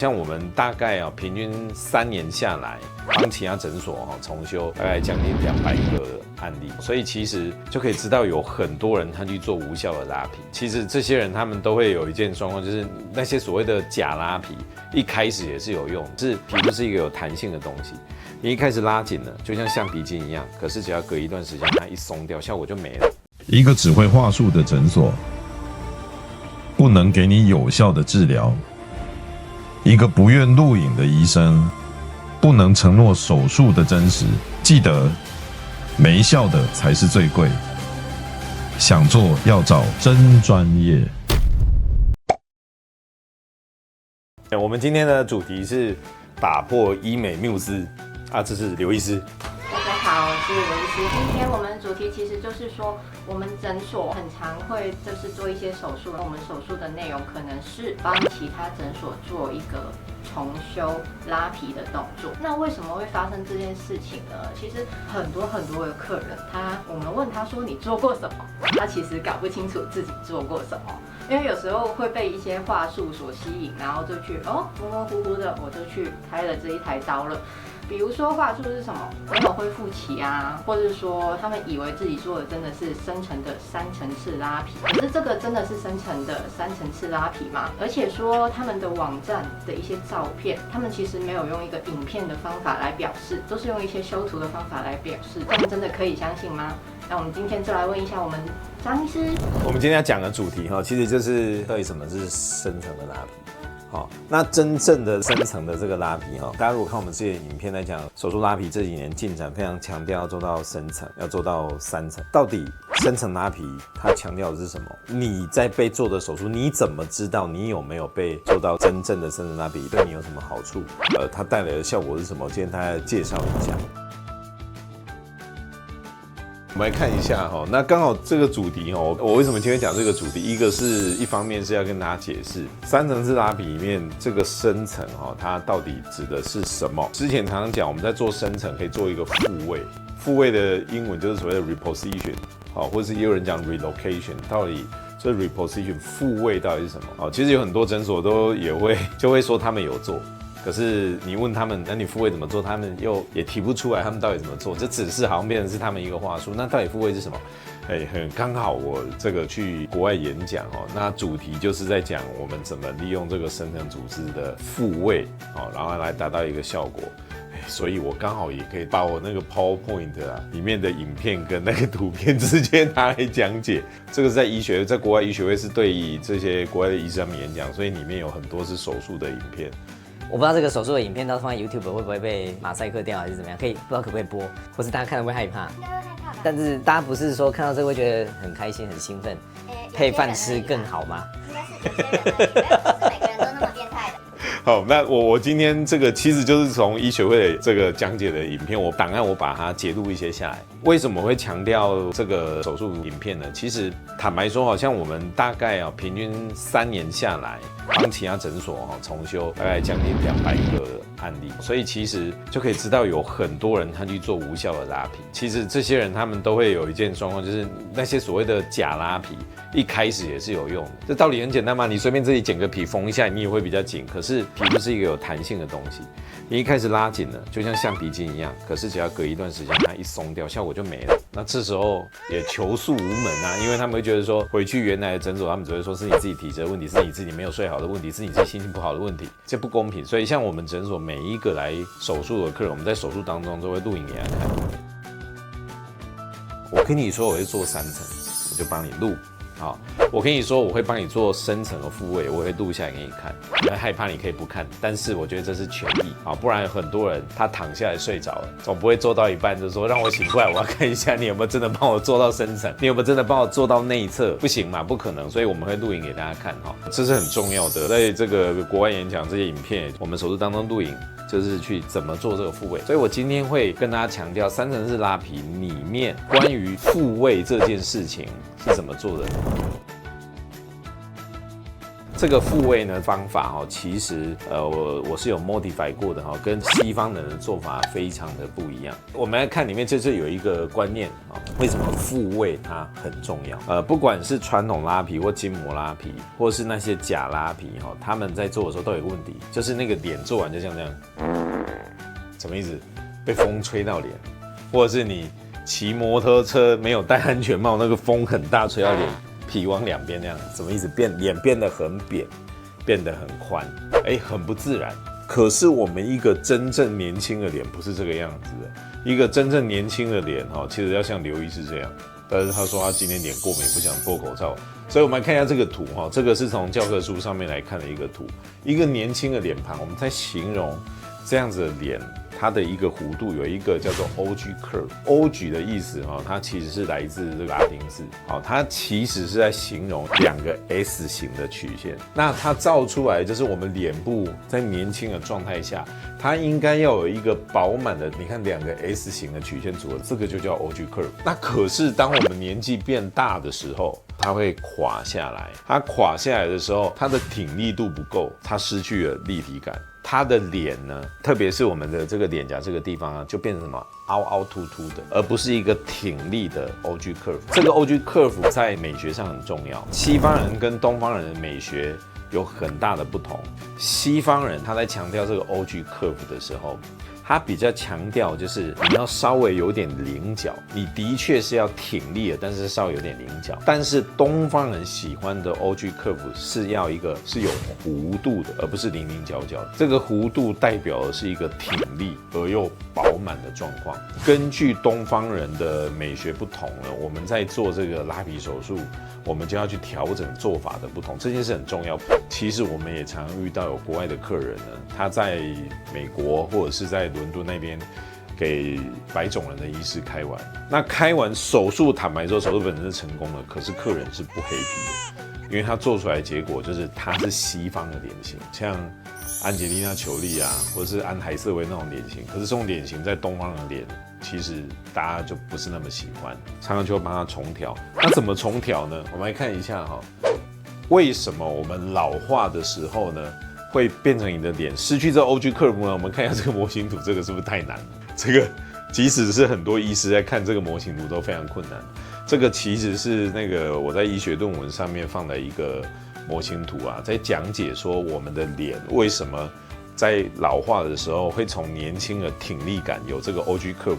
像我们大概平均3年下来，帮其他诊所重修大概将近200个案例，所以其实就可以知道有很多人他去做无效的拉皮。其实这些人他们都会有一件状况，就是那些所谓的假拉皮，一开始也是有用，是皮肤是一个有弹性的东西，你一开始拉紧了，就像橡皮筋一样，可是只要隔一段时间，它一松掉，效果就没了。一个只会话术的诊所，不能给你有效的治疗。一个不愿录影的医生，不能承诺手术的真实。记得，没效的才是最贵。想做要找真专业。我们今天的主题是打破医美谬思啊，这是刘医师。大家好，我是刘医师。今天我们的主题其实就是说，我们诊所很常会就是做一些手术，我们手术的内容可能是帮其他诊所做一个重修拉皮的动作。那为什么会发生这件事情呢？其实很多的客人，我们问他说你做过什么，他其实搞不清楚自己做过什么。因为有时候会被一些话术所吸引，然后就去模模糊糊的我就去开了这一台刀了。比如说话术是什么？没有恢复期啊，或者说他们以为自己做的真的是深层的3层次拉皮，可是这个真的是深层的3层次拉皮吗？而且说他们的网站的一些照片，他们其实没有用一个影片的方法来表示，都是用一些修图的方法来表示，这样真的可以相信吗？那我们今天就来问一下我们张医师。我们今天要讲的主题其实就是到底什么是深层的拉皮。好，那真正的深层的这个拉皮大家如果看我们之前的影片来讲，手术拉皮这几年进展非常强调要做到深层，要做到3层。到底深层拉皮它强调的是什么？你在被做的手术，你怎么知道你有没有被做到真正的深层拉皮？对你有什么好处？它带来的效果是什么？今天大家介绍一下。我们来看一下那刚好这个主题我为什么今天讲这个主题？一方面是要跟大家解释3层次拉皮里面这个深层它到底指的是什么？之前常常讲我们在做深层可以做一个复位，复位的英文就是所谓的 reposition， 或是也有人讲 relocation， 到底这 reposition 复位到底是什么？其实有很多诊所都就会说他们有做。可是你问他们，那你复位怎么做？他们也提不出来，他们到底怎么做？这只是好像变成是他们一个话术。那到底复位是什么？很刚好我这个去国外演讲那主题就是在讲我们怎么利用这个深层组织的复位然后来达到一个效果。所以我刚好也可以把我那个 PowerPoint 里面的影片跟那个图片直接拿来讲解。这个是在国外医学会是对这些国外的医生演讲，所以里面有很多是手术的影片。我不知道这个手术的影片到时候放在 YouTube 会不会被马赛克掉，还是怎么样？不知道可不可以播，或是大家看了会害怕？应该会害怕吧。但是大家不是说看到这个会觉得很开心、很兴奋，配饭吃更好吗？应该是有些人而已，不是每个人都那么变态的。好，那我今天这个其实就是从医学会的这个讲解的影片，档案我把它截录一些下来。为什么会强调这个手术影片呢？其实坦白说，好像我们大概平均3年下来，帮其他诊所重修大概将近200个案例，所以其实就可以知道有很多人他去做无效的拉皮。其实这些人他们都会有一件状况，就是那些所谓的假拉皮，一开始也是有用的。这道理很简单嘛，你随便自己剪个皮缝一下，你也会比较紧。可是皮肤是一个有弹性的东西，你一开始拉紧了，就像橡皮筋一样，可是只要隔一段时间，它一松掉，效果就没了。那这时候也求诉无门啊，因为他们会觉得说，回去原来的诊所，他们只会说是你自己体质的问题，是你自己没有睡好的问题，是你自己心情不好的问题，这不公平。所以像我们诊所每一个来手术的客人，我们在手术当中都会录影给他看。我跟你说我会做3层，我就帮你录。好，我跟你说我会帮你做深层的复位，我会录下来给你看。你会害怕你可以不看，但是我觉得这是权益啊，不然很多人他躺下来睡着了，总不会做到一半就说让我醒过来，我要看一下你有没有真的帮我做到深层，你有没有真的帮我做到内侧，不行嘛，不可能，所以我们会录影给大家看这是很重要的。在这个国外演讲这些影片，我们手术当中录影就是去怎么做这个复位，所以我今天会跟大家强调3层式拉皮里面关于复位这件事情是怎么做的。这个复位呢方法哈，其实我是有 modify 过的哈，跟西方人的做法非常的不一样。我们来看里面就是有一个观念啊，为什么复位它很重要？不管是传统拉皮或筋膜拉皮，或是那些假拉皮哈，他们在做的时候都有一个问题，就是那个脸做完就像这样，什么意思？被风吹到脸，或者是你骑摩托车没有戴安全帽，那个风很大吹到脸。皮往两边那样，什么意思？脸变得很扁，变得很宽，很不自然。可是我们一个真正年轻的脸不是这个样子的，一个真正年轻的脸其实要像刘医师这样。但是他说他今天脸过敏，不想脱口罩，所以我们来看一下这个图这个是从教科书上面来看的一个图，一个年轻的脸盘，我们在形容这样子的脸。它的一个弧度有一个叫做 OG curve，OG 的意思它其实是来自这个拉丁字，它其实是在形容两个 S 型的曲线。那它照出来就是我们脸部在年轻的状态下，它应该要有一个饱满的，你看两个 S 型的曲线组合，这个就叫 OG curve。那可是当我们年纪变大的时候，它会垮下来。它垮下来的时候，它的挺立度不够，它失去了立体感。他的脸呢，特别是我们的这个脸颊这个地方就变成什么凹凹凸凸的，而不是一个挺立的 OG curve。这个 OG curve 在美学上很重要，西方人跟东方人的美学有很大的不同。西方人他在强调这个 OG curve 的时候，他比较强调就是你要稍微有点棱角，你的确是要挺立的，但是稍微有点棱角。但是东方人喜欢的 OG curve 是要一个是有弧度的，而不是棱棱角角。这个弧度代表的是一个挺立而又饱满的状况。根据东方人的美学不同呢，我们在做这个拉皮手术，我们就要去调整做法的不同，这件事很重要。其实我们也常遇到有国外的客人呢，他在美国或者是在伦敦那边给白种人的医师开完，那开完手术，坦白说手术本身是成功了，可是客人是不 happy 的，因为他做出来的结果就是他是西方的脸型，像安吉丽娜·裘丽啊，或者是安海瑟薇那种脸型，可是这种脸型在东方人的脸，其实大家就不是那么喜欢，常常就会帮他重调。那怎么重调呢？我们来看一下为什么我们老化的时候呢，会变成你的脸失去这 OG curve 呢？我们看一下这个模型图，这个是不是太难了？这个即使是很多医师在看这个模型图都非常困难。这个其实是那个我在医学论文上面放的一个模型图啊，在讲解说我们的脸为什么在老化的时候会从年轻的挺立感有这个 OG curve，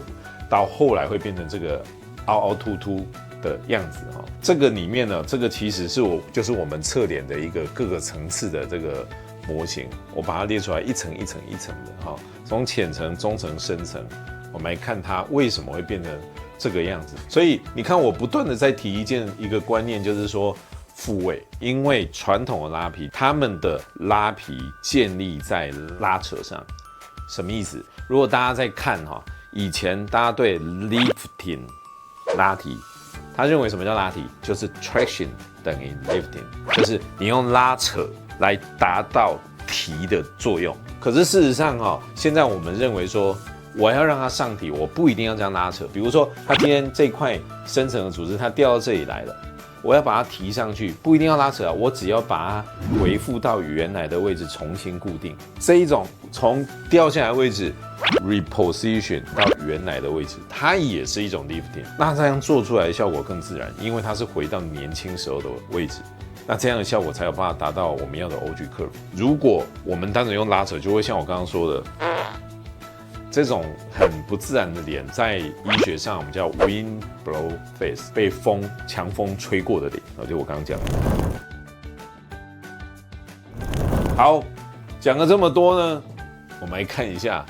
到后来会变成这个凹凹凸凸的样子这个里面呢，这个其实是就是我们侧脸的一个各个层次的这个模型，我把它列出来一层一层一层的从浅层、中层、深层，我们来看它为什么会变成这个样子。所以你看，我不断的在提一个观念，就是说复位，因为传统的拉皮，他们的拉皮建立在拉扯上，什么意思？如果大家在看以前大家对 lifting 拉提，他认为什么叫拉提？就是 traction 等于 lifting， 就是你用拉扯来达到提的作用。可是事实上现在我们认为说，我要让它上提，我不一定要这样拉扯。比如说，它今天这块深层的组织它掉到这里来了，我要把它提上去，不一定要拉扯我只要把它回复到原来的位置，重新固定。这一种从掉下来的位置 reposition 到原来的位置，它也是一种 lifting。那这样做出来的效果更自然，因为它是回到年轻时候的位置。那这样的效果才有办法达到我们要的 OG curve。如果我们单纯用拉扯，就会像我刚刚说的，这种很不自然的脸，在医学上我们叫 wind blow face， 被强风吹过的脸，就我刚刚讲的。好，讲了这么多呢，我们来看一下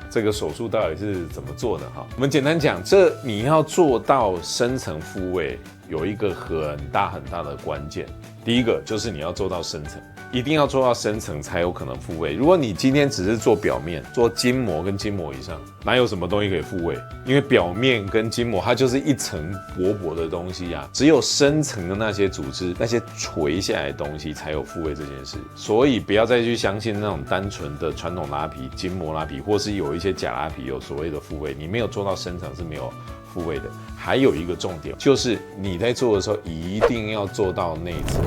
这个手术到底是怎么做的我们简单讲，你要做到深层复位，有一个很大很大的关键。第一个就是你要做到深层，一定要做到深层才有可能复位。如果你今天只是做表面，做筋膜跟筋膜以上，哪有什么东西可以复位？因为表面跟筋膜它就是一层薄薄的东西啊，只有深层的那些组织，那些垂下来的东西才有复位这件事。所以不要再去相信那种单纯的传统拉皮、筋膜拉皮，或是有一些假拉皮有所谓的复位，你没有做到深层是没有复位的。还有一个重点，就是你在做的时候一定要做到内侧。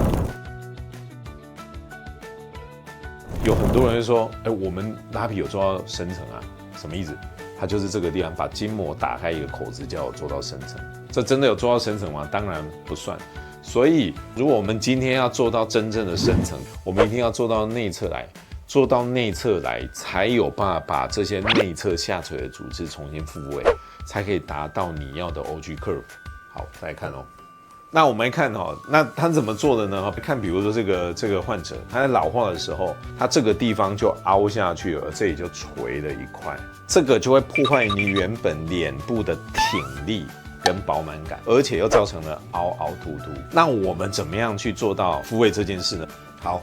有很多人会说，我们拉皮有做到深层啊，什么意思？它就是这个地方把筋膜打开一个口子，叫我做到深层。这真的有做到深层吗？当然不算。所以，如果我们今天要做到真正的深层，我们一定要做到内侧来，做到内侧来，才有办法把这些内侧下垂的组织重新复位，才可以达到你要的 OG curve。好，再来看哦。那我们来看哦，那他怎么做的呢？看，比如说这个患者，他在老化的时候，他这个地方就凹下去了，而这里就垂了一块，这个就会破坏你原本脸部的挺力跟饱满感，而且又造成了凹凹凸凸。那我们怎么样去做到复位这件事呢？好，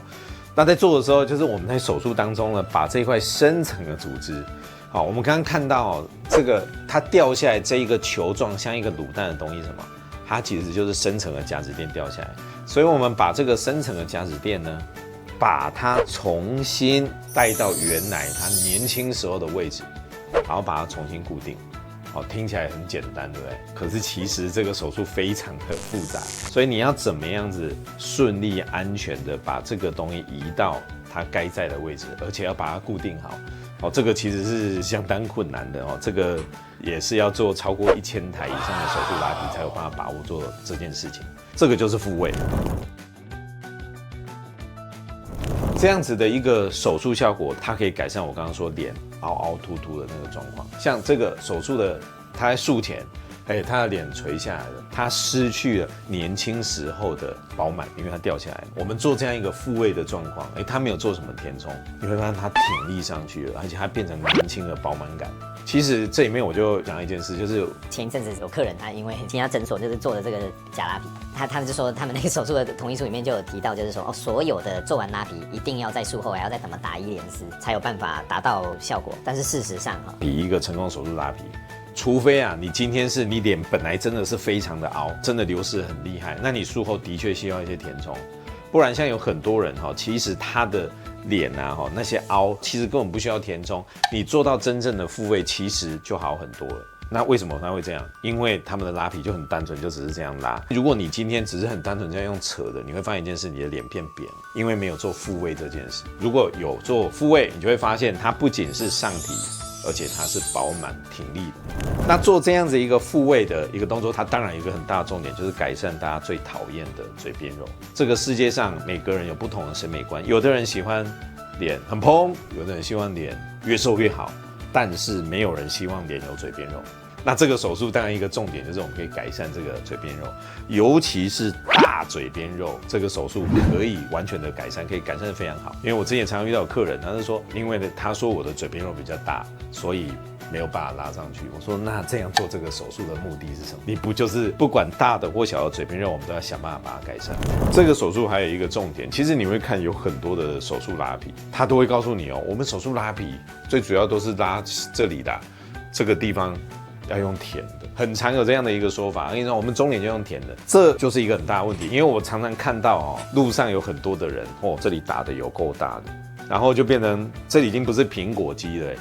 那在做的时候，就是我们在手术当中呢，把这块深层的组织，好，我们刚刚看到这个它掉下来这一个球状像一个卤蛋的东西，什么？它其实就是深层的夹子垫掉下来，所以我们把这个深层的夹子垫呢，把它重新带到原来它年轻时候的位置，然后把它重新固定。好，听起来很简单，对不对？可是其实这个手术非常的复杂，所以你要怎么样子顺利安全的把这个东西移到它该在的位置，而且要把它固定好。哦，这个其实是相当困难的哦，这个也是要做超过1000台以上的手术拉皮才有办法把握做这件事情。这个就是复位，这样子的一个手术效果，它可以改善我刚刚说脸凹凹凸凸的那个状况。像这个手术的，他在术前，他的脸垂下来了，他失去了年轻时候的饱满，因为它掉下来了。我们做这样一个复位的状况，他没有做什么填充，你会发现它挺立上去了，而且它变成年轻的饱满感。其实这里面我就讲一件事，就是前一阵子有客人，他因为其他诊所就是做的这个假拉皮，他们就说他们那个手术的同意书里面就有提到，就是说所有的做完拉皮一定要在术后还要再怎么打1连4，才有办法达到效果。但是事实上比一个成功手术拉皮，除非你今天是你脸本来真的是非常的凹，真的流失很厉害，那你术后的确需要一些填充，不然像有很多人其实他的脸那些凹其实根本不需要填充，你做到真正的复位其实就好很多了。那为什么他会这样？因为他们的拉皮就很单纯，就只是这样拉。如果你今天只是很单纯这样用扯的，你会发现一件事，你的脸变扁，因为没有做复位这件事。如果有做复位，你就会发现它不仅是上提，而且它是饱满挺立的。那做这样子一个复位的一个动作，它当然有一个很大的重点，就是改善大家最讨厌的嘴边肉。这个世界上每个人有不同的审美观，有的人喜欢脸很蓬，有的人希望脸越瘦越好，但是没有人希望脸有嘴边肉。那这个手术当然一个重点就是我们可以改善这个嘴边肉，尤其是大嘴边肉，这个手术可以完全的改善，可以改善得非常好。因为我之前常常遇到有客人，他是说，因为他说我的嘴边肉比较大，所以没有办法拉上去。我说那这样做这个手术的目的是什么？你不就是不管大的或小的嘴边肉，我们都要想办法把它改善。这个手术还有一个重点，其实你会看有很多的手术拉皮，他都会告诉你我们手术拉皮最主要都是拉这里的这个地方。要用填的，很常有这样的一个说法。跟你说，我们中脸就用填的，这就是一个很大的问题。因为我常常看到路上有很多的人这里打的有够大的，然后就变成这里已经不是苹果肌了，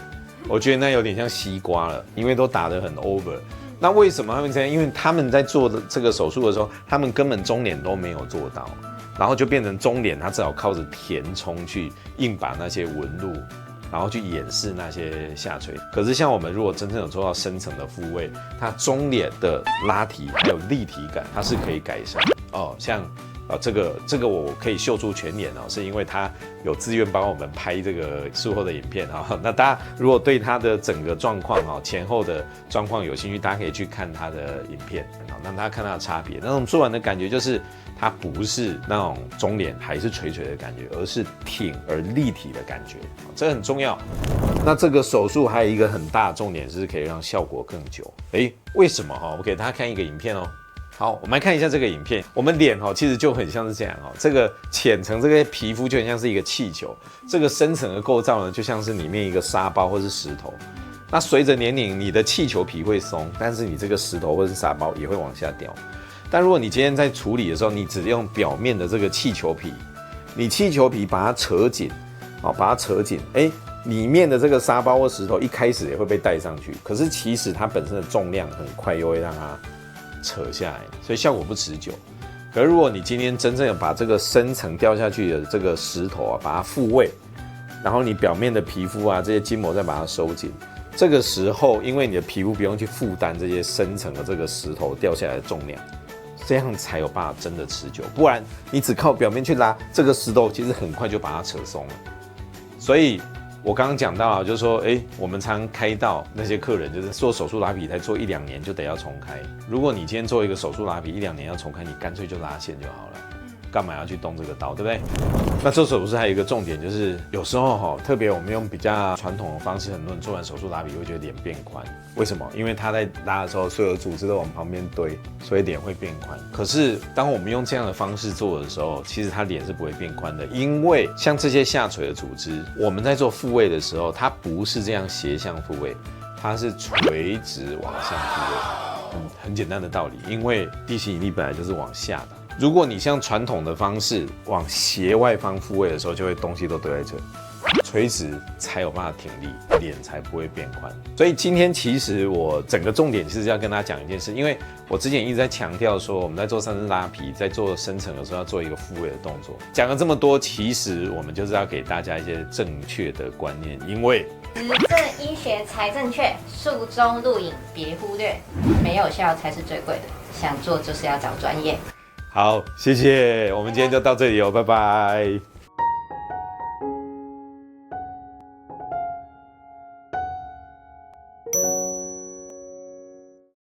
我觉得那有点像西瓜了，因为都打得很 over。那为什么他们这样？因为他们在做的这个手术的时候，他们根本中脸都没有做到，然后就变成中脸，他只好靠着填充去硬把那些纹路。然后去掩饰那些下垂。可是像我们如果真正有做到深层的复位，它中脸的拉提还有立体感，它是可以改善像这个我可以秀出全脸是因为他有自愿帮我们拍这个术后的影片那大家如果对他的整个状况前后的状况有兴趣，大家可以去看他的影片，让大家看他的差别。那种做完的感觉就是。它不是那种中脸还是垂垂的感觉，而是挺而立体的感觉，这很重要。那这个手术还有一个很大的重点是可以让效果更久。为什么我给大家看一个影片好，我们来看一下这个影片。我们脸其实就很像是这样这个浅层这个皮肤就很像是一个气球，这个深层的构造呢就像是里面一个沙包或是石头。那随着年龄，你的气球皮会松，但是你这个石头或是沙包也会往下掉。但如果你今天在处理的时候，你只用表面的这个气球皮，你气球皮把它扯紧，把它扯紧，里面的这个沙包或石头一开始也会被带上去，可是其实它本身的重量很快又会让它扯下来，所以效果不持久。可是如果你今天真正把这个深层掉下去的这个石头把它复位，然后你表面的皮肤啊这些筋膜再把它收紧。这个时候，因为你的皮肤不用去负担这些深层的这个石头掉下来的重量，这样才有办法真的持久。不然你只靠表面去拉，这个石头其实很快就把它扯松了。所以我刚刚讲到啊，就是说，我们常开到那些客人就是做手术拉皮才做1-2年就得要重开。如果你今天做一个手术拉皮1-2年要重开，你干脆就拉线就好了。干嘛要去动这个刀，对不对？那做手术还有一个重点，就是有时候特别我们用比较传统的方式，很多人做完手术拉皮会觉得脸变宽，为什么？因为他在拉的时候，所有的组织都往旁边堆，所以脸会变宽。可是当我们用这样的方式做的时候，其实他脸是不会变宽的，因为像这些下垂的组织，我们在做复位的时候，它不是这样斜向复位，它是垂直往上复位，很简单的道理，因为地心引力本来就是往下的。如果你像传统的方式往斜外方复位的时候，就会东西都堆在这，垂直才有办法挺立，脸才不会变宽。所以今天其实我整个重点是要跟大家讲一件事，因为我之前一直在强调说，我们在做三针拉皮，在做深层的时候要做一个复位的动作。讲了这么多，其实我们就是要给大家一些正确的观念，因为实证医学才正确，术中录影别忽略，没有效才是最贵的，想做就是要找专业。好，谢谢，我们今天就到这里哦，拜拜。